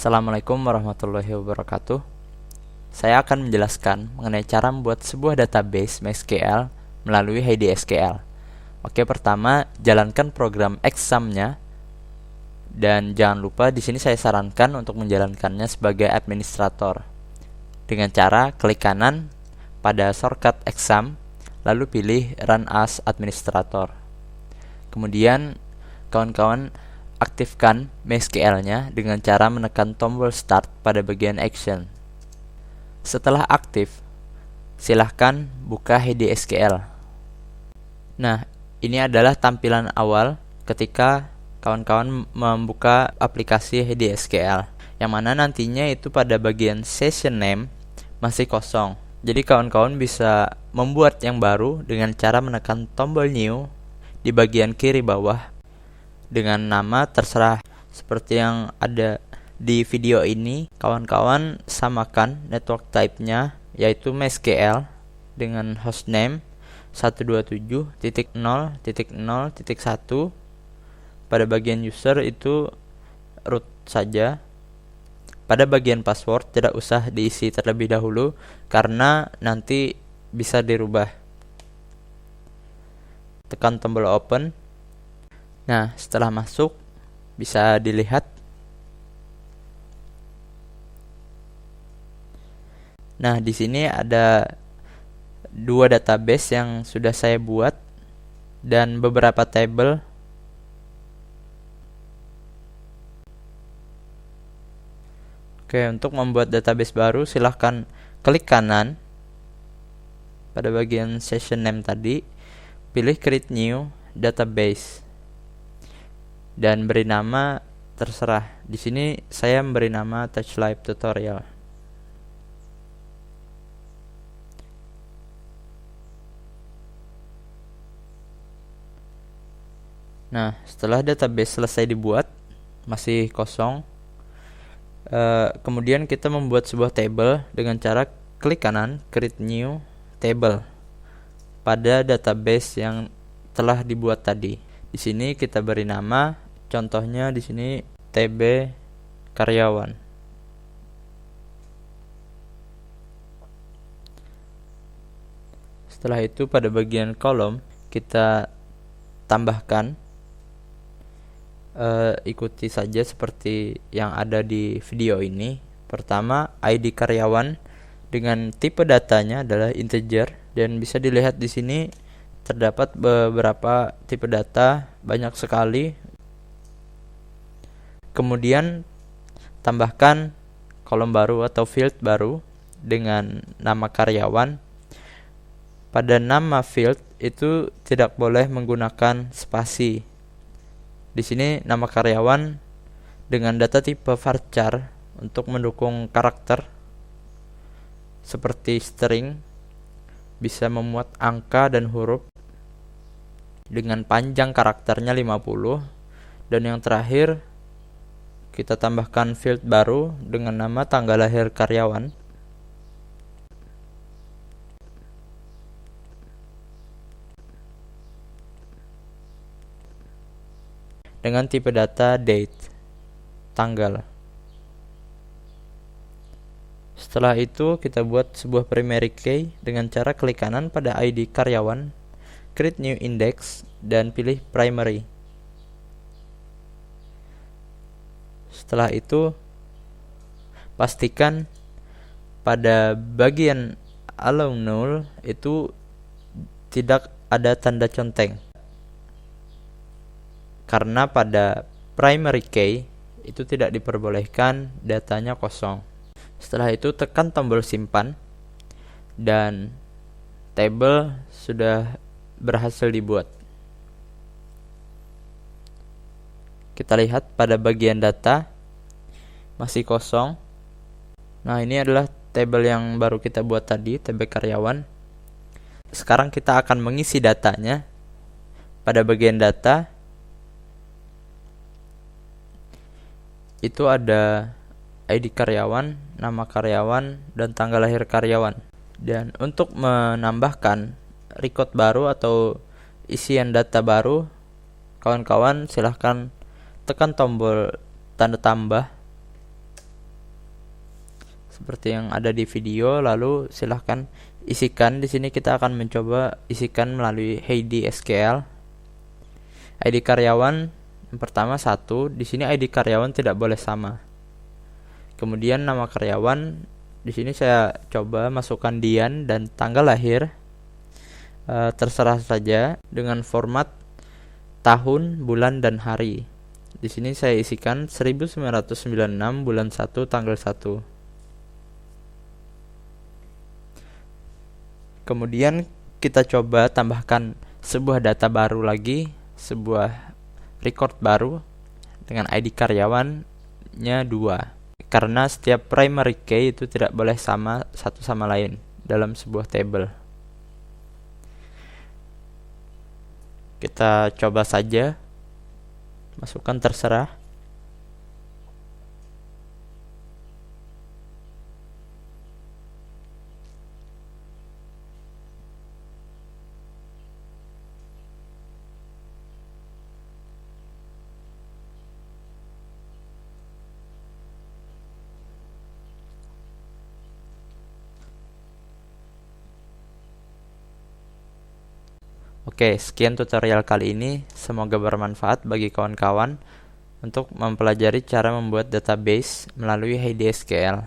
Assalamualaikum warahmatullahi wabarakatuh. Saya akan menjelaskan mengenai cara membuat sebuah database MySQL melalui HDSQL. Oke, pertama jalankan program exam-nya dan jangan lupa di sini saya sarankan untuk menjalankannya sebagai administrator. Dengan cara klik kanan pada shortcut exam lalu pilih run as administrator. Kemudian kawan-kawan aktifkan MySQL-nya dengan cara menekan tombol start pada bagian action. Setelah aktif, silahkan buka HDSQL. Nah, ini adalah tampilan awal ketika kawan-kawan membuka aplikasi HDSQL, yang mana nantinya itu pada bagian session name masih kosong. Jadi kawan-kawan bisa membuat yang baru dengan cara menekan tombol new di bagian kiri bawah dengan nama terserah seperti yang ada di video ini. Kawan-kawan samakan network type-nya yaitu MySQL dengan hostname 127.0.0.1. Pada bagian user itu root saja. Pada bagian password tidak usah diisi terlebih dahulu karena nanti bisa dirubah. Tekan tombol open. Nah, setelah masuk bisa dilihat. Nah, di sini ada dua database yang sudah saya buat dan beberapa table. Oke, untuk membuat database baru silahkan klik kanan pada bagian session name tadi, pilih create new database dan beri nama terserah. Di sini saya memberi nama Touch Live Tutorial. Nah, setelah database selesai dibuat, masih kosong. Kemudian kita membuat sebuah table dengan cara klik kanan create new table pada database yang telah dibuat tadi. Di sini kita beri nama, contohnya di sini TB karyawan. Setelah itu pada bagian kolom kita tambahkan, ikuti saja seperti yang ada di video ini. Pertama, ID karyawan dengan tipe datanya adalah integer dan bisa dilihat di sini terdapat beberapa tipe data, banyak sekali. Kemudian tambahkan kolom baru atau field baru dengan nama karyawan. Pada nama field itu tidak boleh menggunakan spasi. Di sini nama karyawan dengan data tipe varchar untuk mendukung karakter seperti string, bisa memuat angka dan huruf dengan panjang karakternya 50. Dan yang terakhir kita tambahkan field baru dengan nama tanggal lahir karyawan. Dengan tipe data date, tanggal. Setelah itu kita buat sebuah primary key dengan cara klik kanan pada ID karyawan, create new index dan pilih primary. Setelah itu pastikan pada bagian allow null itu tidak ada tanda conteng, karena pada primary key itu tidak diperbolehkan datanya kosong. Setelah itu tekan tombol simpan dan table sudah berhasil dibuat. Kita lihat pada bagian data masih kosong. Nah, ini adalah table yang baru kita buat tadi, TB karyawan. Sekarang kita akan mengisi datanya. Pada bagian data itu ada ID karyawan, nama karyawan, dan tanggal lahir karyawan. Dan untuk menambahkan record baru atau isian data baru, kawan-kawan silahkan tekan tombol tanda tambah seperti yang ada di video, lalu silahkan isikan. Di sini kita akan mencoba isikan melalui Heidi SQL. ID karyawan yang pertama 1. Di sini ID karyawan tidak boleh sama. Kemudian nama karyawan, di sini saya coba masukkan Dian dan tanggal lahir. Terserah saja dengan format tahun, bulan, dan hari. Di sini saya isikan 1996 bulan 1 tanggal 1. Kemudian kita coba tambahkan sebuah data baru lagi, sebuah record baru dengan ID karyawannya 2. Karena setiap primary key itu tidak boleh sama satu sama lain dalam sebuah table. Kita coba saja, masukkan terserah. Oke, sekian tutorial kali ini. Semoga bermanfaat bagi kawan-kawan untuk mempelajari cara membuat database melalui Heidi SQL.